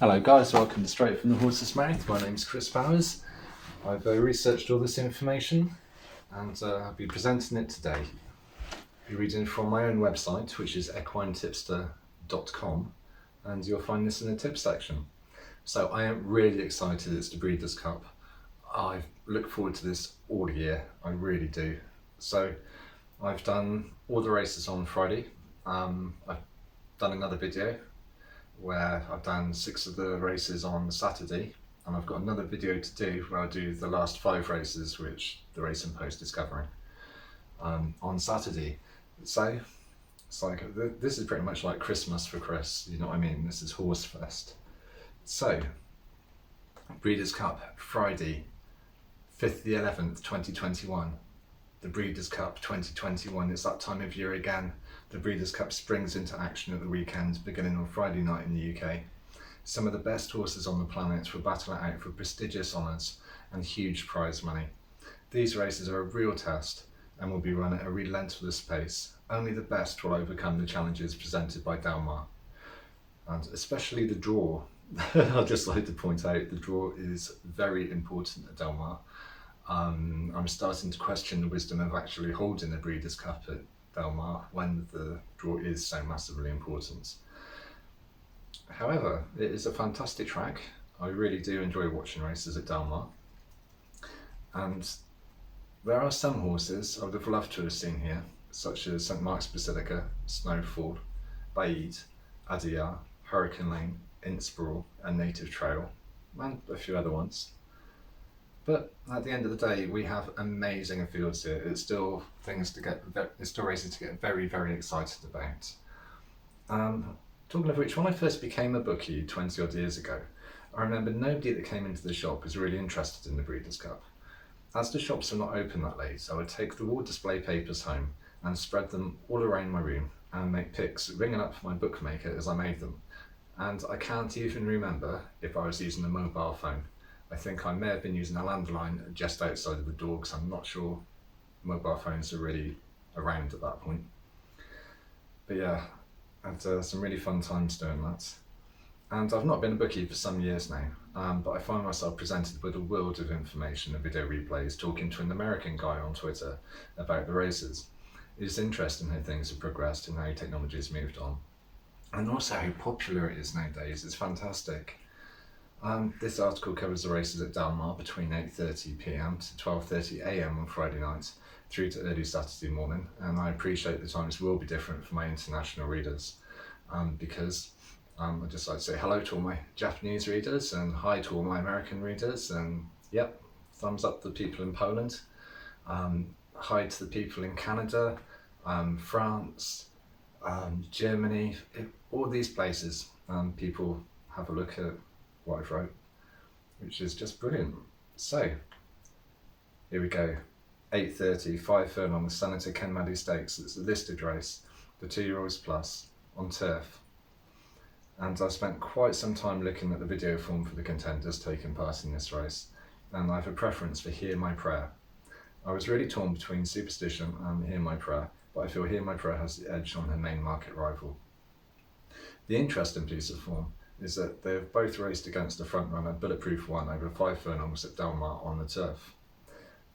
Hello guys, welcome to Straight from the Horse's Mouth. My name's Chris Powers. I've researched all this information and I'll be presenting it today. I'll be reading from my own website, which is equinetipster.com, and you'll find this in the tips section. So I am really excited. It's the Breeders' Cup. I look forward to this all year, I really do. So I've done all the races on Friday. I've done another video where I've done 6 of the races on Saturday, and I've got another video to do where I'll do the last 5 races, which the Racing Post is covering on Saturday. So it's like, this is pretty much like Christmas for Chris, you know what I mean? This is Horse Fest. So, Breeders' Cup, Friday, 5th the 11th, 2021. The Breeders' Cup 2021, it's that time of year again. The Breeders' Cup springs into action at the weekend, beginning on Friday night in the UK. Some of the best horses on the planet will battle it out for prestigious honours and huge prize money. These races are a real test and will be run at a relentless pace. Only the best will overcome the challenges presented by Del Mar. And especially the draw. I'd just like to point out the draw is very important at Del Mar. I'm starting to question the wisdom of actually holding the Breeders' Cup at Del Mar when the draw is so massively important. However, it is a fantastic track. I really do enjoy watching races at Del Mar. And there are some horses I would have loved to have seen here, such as St Mark's Basilica, Snowfall, Bade, Adiyar, Hurricane Lane, Innsbruck, and Native Trail, and a few other ones. But at the end of the day, we have amazing fields here. It's still races to get very, very excited about. Talking of which, when I first became a bookie 20 odd years ago, I remember nobody that came into the shop was really interested in the Breeders' Cup. As the shops were not open that late, I would take the wall display papers home and spread them all around my room and make pics, ringing up my bookmaker as I made them. And I can't even remember if I was using a mobile phone. I think I may have been using a landline just outside of the door, because I'm not sure mobile phones are really around at that point. But yeah, I had some really fun times doing that. And I've not been a bookie for some years now, but I find myself presented with a world of information and video replays, talking to an American guy on Twitter about the races. It's interesting how things have progressed and how technology has moved on. And also how popular it is nowadays. It's fantastic. This article covers the races at Del Mar between 8:30 PM to 12:30 AM on Friday night through to early Saturday morning, and I appreciate the times will be different for my international readers, because I'd just like to say hello to all my Japanese readers and hi to all my American readers, and yep, thumbs up to the people in Poland, hi to the people in Canada, France, Germany, all these places. People have a look at what I've wrote, which is just brilliant. So, here we go. 8:30, 5 furlongs, Senator Ken Maddy Stakes. It's a listed race, the 2-year-olds plus, on turf. And I spent quite some time looking at the video form for the contenders taking part in this race, and I have a preference for Hear My Prayer. I was really torn between Superstition and Hear My Prayer, but I feel Hear My Prayer has the edge on her main market rival. The interesting piece of form is that they have both raced against the frontrunner Bulletproof One over 5 furlongs at Del Mar on the turf.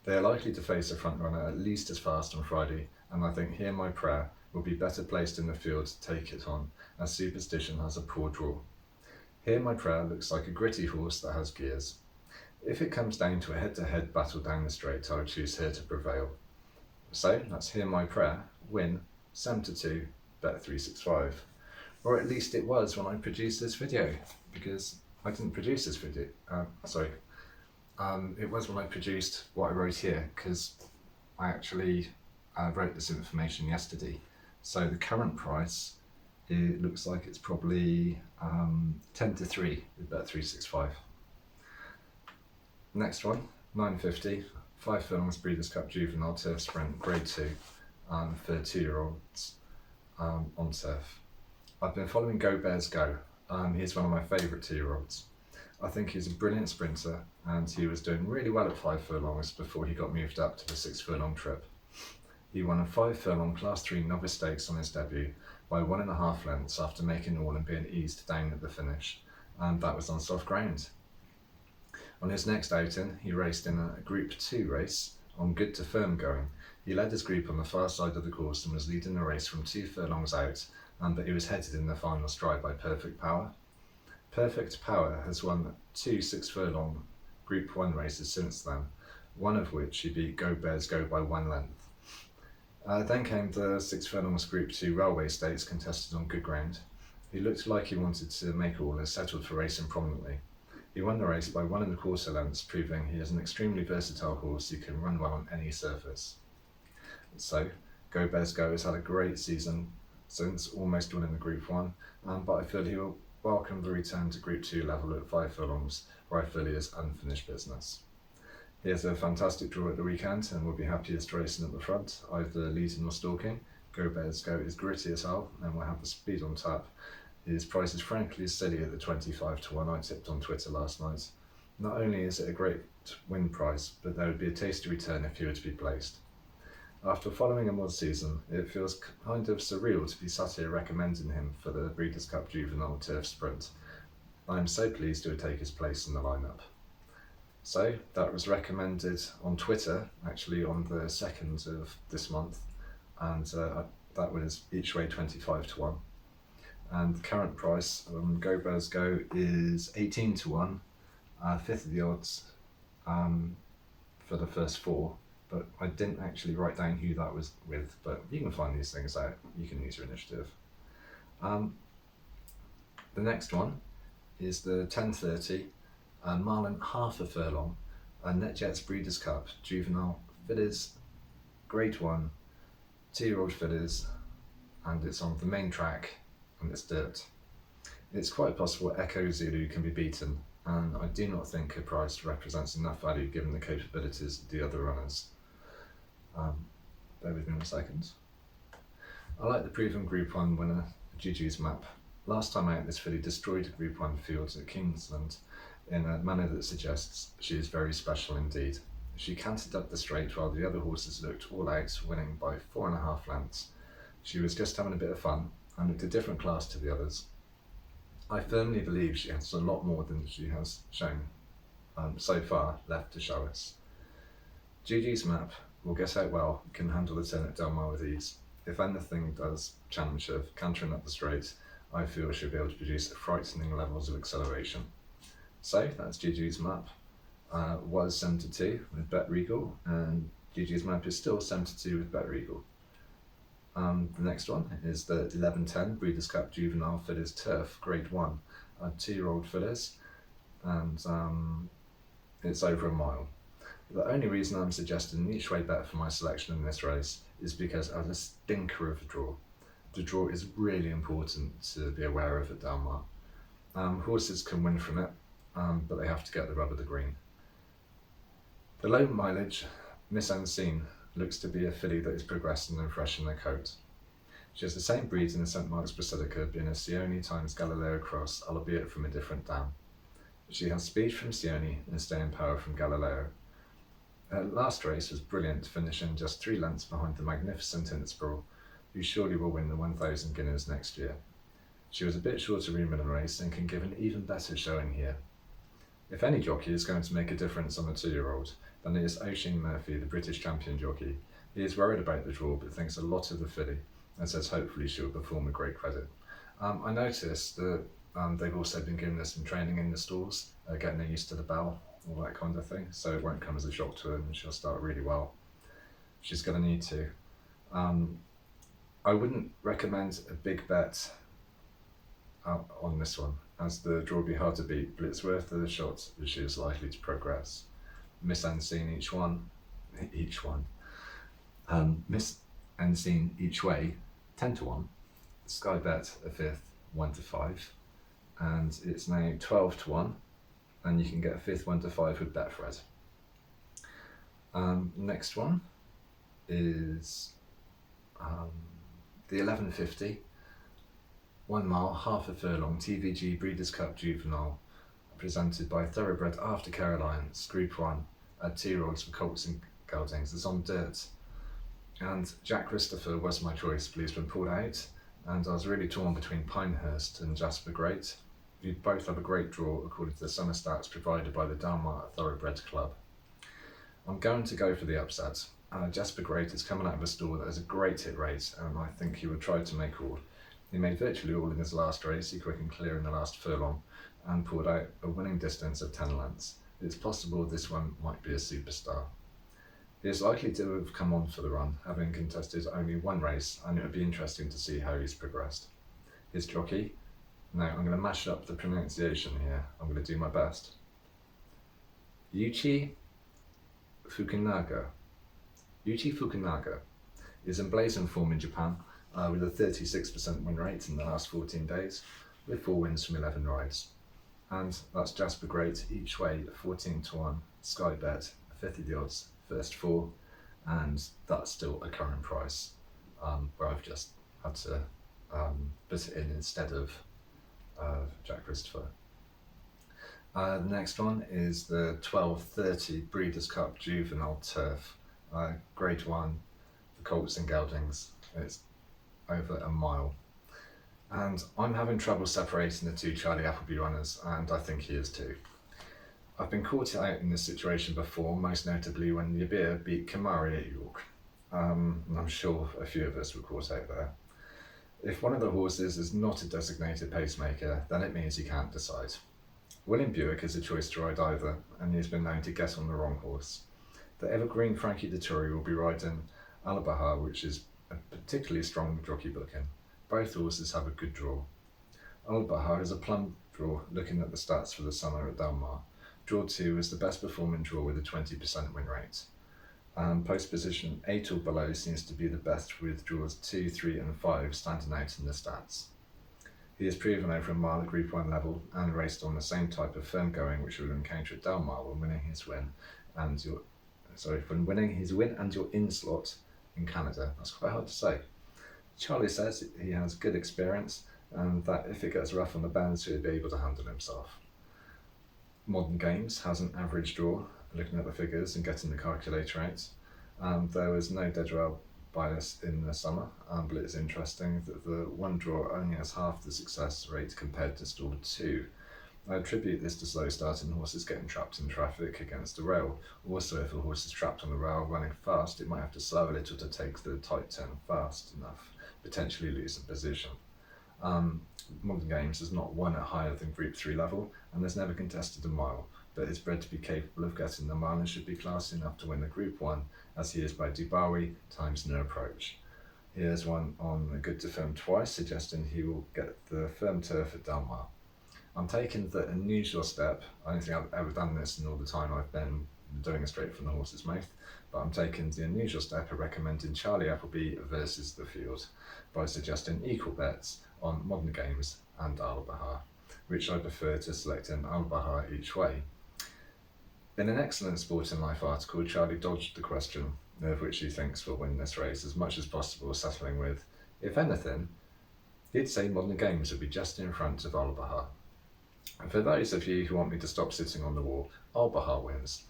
They are likely to face a frontrunner at least as fast on Friday, and I think Hear My Prayer will be better placed in the field to take it on, as Superstition has a poor draw. Hear My Prayer looks like a gritty horse that has gears. If it comes down to a head-to-head battle down the straight, I would choose her to prevail. So that's Hear My Prayer, win, 7-2, bet 365. Or at least it was when I produced this video, because I didn't produce this video, it was when I produced what I wrote here, because I actually wrote this information yesterday. So the current price, it looks like it's probably 10-3 with bet 365. Next one, 9:50, 5 furlongs Breeders' Cup Juvenile Turf Sprint, Grade 2, for 2-year-olds on turf. I've been following Go Bears Go. He's one of my favourite 2-year-olds. I think he's a brilliant sprinter, and he was doing really well at 5 furlongs before he got moved up to the 6 furlong trip. He won a 5 furlong Class 3 novice stakes on his debut by 1.5 lengths after making all and being eased down at the finish, and that was on soft ground. On his next outing, he raced in a Group 2 race on good to firm going. He led his group on the far side of the course and was leading the race from 2 furlongs out, but he was headed in the final stride by Perfect Power. Perfect Power has won 2 6-furlong Group 1 races since then, one of which he beat Go Bears Go by 1 length. Then came the 6 furlongs Group 2 Railway Stakes contested on good ground. He looked like he wanted to make it all and settled for racing prominently. He won the race by 1 1/4 lengths, proving he is an extremely versatile horse who can run well on any surface. So, Go Bears Go has had a great season since, almost winning the Group 1, but I feel he will welcome the return to Group 2 level at 5 furlongs, where I feel he is unfinished business. He has a fantastic draw at the weekend and will be happiest racing at the front, either leading or stalking. Go Bears Go is gritty as hell and will have the speed on tap. His price is frankly silly at the 25-1 I tipped on Twitter last night. Not only is it a great win price, but there would be a tasty return if he were to be placed. After following him all season, it feels kind of surreal to be sat here recommending him for the Breeders' Cup Juvenile Turf Sprint. I am so pleased to take his place in the lineup. So, that was recommended on Twitter, actually on the 2nd of this month, and that was each way 25-1. And the current price on Go Bears Go is 18-1, fifth of the odds for the first 4, but I didn't actually write down who that was with, but you can find these things out, you can use your initiative. The next one is the 10:30 Marlin half a furlong, NetJets Breeders' Cup Juvenile Fillies, Grade 1, 2-year-old fillies, and it's on the main track and it's dirt. It's quite possible Echo Zulu can be beaten, and I do not think her price represents enough value given the capabilities of the other runners. Bear with me 1 second. I like the proven Group 1 winner, Juju's Map. Last time out, this filly destroyed a Group 1 field at Kingsland in a manner that suggests she is very special indeed. She cantered up the straight while the other horses looked all out, winning by 4.5 lengths. She was just having a bit of fun and looked a different class to the others. I firmly believe she has a lot more than she has shown so far left to show us. Juju's Map will get out well, can handle the turn at Del Mar with ease. If anything does challenge her cantering up the straight, I feel she'll be able to produce frightening levels of acceleration. So that's Juju's Map. Was 72 with Bet Regal, and Juju's Map is still 72 with Bet Regal. The next one is the 11:10 Breeders' Cup Juvenile Fillies Turf Grade 1, 2-year-old fillies, and it's over a mile. The only reason I'm suggesting an each way bet for my selection in this race is because I have a stinker of a draw. The draw is really important to be aware of at Del Mar. Horses can win from it, but they have to get the rub of the green. The low mileage Miss Unseen looks to be a filly that is progressing and fresh in her coat. She has the same breed in the St Mark's Basilica, being a Sione times Galileo cross, albeit from a different dam. She has speed from Sione and staying power from Galileo. Her last race was brilliant, finishing just 3 lengths behind the magnificent Innsbruck, who surely will win the 1,000 guineas next year. She was a bit short of room in the race and can give an even better showing here. If any jockey is going to make a difference on the 2-year-old, then it is Oisin Murphy, the British champion jockey. He is worried about the draw but thinks a lot of the filly and says hopefully she will perform with great credit. I noticed that they've also been giving her some training in the stalls, getting her used to the bell, all that kind of thing, so it won't come as a shock to her and she'll start really well. She's going to need to. I wouldn't recommend a big bet on this one, as the draw will be hard to beat, but it's worth the shot as she is likely to progress. Miss Unseen each way, 10-1. Sky Bet a fifth, 1-5, and it's now 12-1, and you can get a fifth 1-5 with Betfred. Next one is the 11:50, 1 mile, half a furlong TVG Breeders' Cup Juvenile, presented by Thoroughbred Aftercare Alliance, Group 1, at 2-year-olds for colts and geldings. It's on dirt. And Jack Christopher was my choice, but he's been pulled out, and I was really torn between Pinehurst and Jasper Great. You both have a great draw according to the summer stats provided by the Dalmar Thoroughbred Club. I'm going to go for the upset. Jasper Great is coming out of a stall that has a great hit rate, and I think he would try to make all. He made virtually all in his last race. He quickened clear in the last furlong and pulled out a winning distance of 10 lengths. It's possible this one might be a superstar. He is likely to have come on for the run, having contested only one race, and it would be interesting to see how he's progressed. His jockey, now I'm going to mash up the pronunciation here, I'm going to do my best. Yuichi Fukunaga. Yuichi Fukunaga is in blazing form in Japan with a 36% win rate in the last 14 days, with 4 wins from 11 rides. And that's Jasper Great each way at 14-1, Sky Bet, 50 the odds, first 4, and that's still a current price where I've just had to put it in instead of Jack Christopher. The next one is the 12:30 Breeders' Cup Juvenile Turf, Grade 1, the Colts and Geldings. It's over a mile. And I'm having trouble separating the two Charlie Appleby runners, and I think he is too. I've been caught out in this situation before, most notably when Yabir beat Kamari at York. And I'm sure a few of us were caught out there. If one of the horses is not a designated pacemaker, then it means he can't decide. William Buick is a choice to ride either, and he's been known to get on the wrong horse. The evergreen Frankie Dettori will be riding Alabahar, which is a particularly strong jockey booking. Both horses have a good draw. Alabahar is a plum draw looking at the stats for the summer at Dalmar. Draw 2 is the best performing draw with a 20% win rate. Post position 8 or below seems to be the best, with draws 2, 3 and 5 standing out in the stats. He has proven over a mile at Group 1 level and raced on the same type of firm going which we'll encounter at Dalmar when winning his win and your in slot in Canada. That's quite hard to say. Charlie says he has good experience and that if it gets rough on the bends he'll be able to handle himself. Modern Games has an average draw, looking at the figures and getting the calculator out. There was no dead rail bias in the summer, but it's interesting that the one draw only has half the success rate compared to stall 2. I attribute this to slow starting horses getting trapped in traffic against the rail. Also, if a horse is trapped on the rail running fast, it might have to slow a little to take the tight turn fast enough, potentially losing position. Modern Games has not won at higher than Group 3 level and has never contested a mile, but is bred to be capable of getting the mile and should be classy enough to win the Group 1, as he is by Dubawi times no approach. He has won on a good to firm twice, suggesting he will get the firm turf at Dalmar. I'm taking the unusual step. I don't think I've ever done this in all the time I've been doing it straight from the horse's mouth, but I'm taking the unusual step of recommending Charlie Appleby versus the field by suggesting equal bets on Modern Games and Alabahar, which I prefer to selecting Alabahar each way. In an excellent Sporting Life article, Charlie dodged the question of which he thinks will win this race as much as possible, settling with, if anything, he'd say Modern Games would be just in front of Alabahar. And for those of you who want me to stop sitting on the wall, Alabahar wins,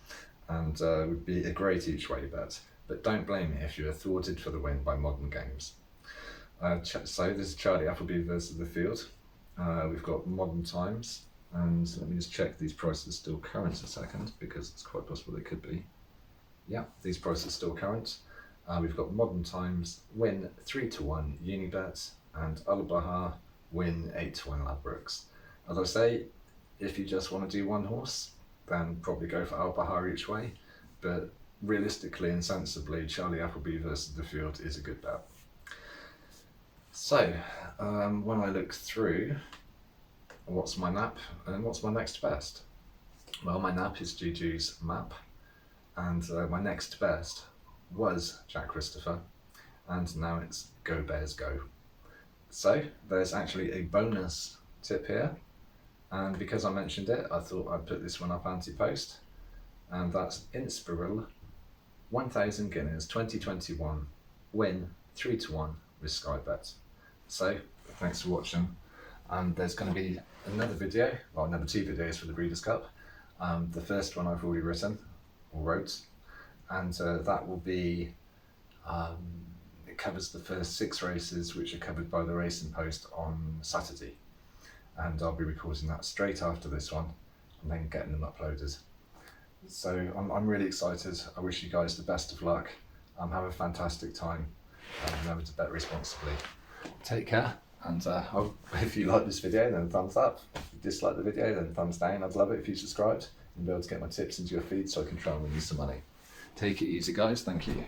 and would be a great each way bet, but don't blame me if you are thwarted for the win by Modern Games. So this is Charlie Appleby versus the field. We've got Modern Times, and let me just check these prices are still current a second, because it's quite possible they could be. Yeah, these prices are still current. We've got Modern Times win 3-1 Unibet, and Alabahar win 8-1 Ladbrokes. As I say, if you just want to do one horse, then probably go for Alabahar each way, but realistically and sensibly, Charlie Appleby versus the field is a good bet. So, when I look through what's my nap and what's my next best? Well, my nap is Juju's map, and my next best was Jack Christopher, and now it's Go Bears Go. So, there's actually a bonus tip here, and because I mentioned it, I thought I'd put this one up anti-post, and that's Inspiral 1000 Guineas 2021 win 3-1 with Sky Bet. So, thanks for watching, and there's going to be another video, well, another 2 videos for the Breeders' Cup. The first one I've already written, or wrote, and that will be, it covers the first 6 races which are covered by the Racing Post on Saturday. and I'll be recording that straight after this one and then getting them uploaded. So I'm really excited. I wish you guys the best of luck. Have a fantastic time, and remember to bet responsibly. Take care, and if you like this video, then thumbs up. If you dislike the video, then thumbs down. I'd love it if you subscribed and be able to get my tips into your feed so I can try and win you some money. Take it easy, guys. Thank you.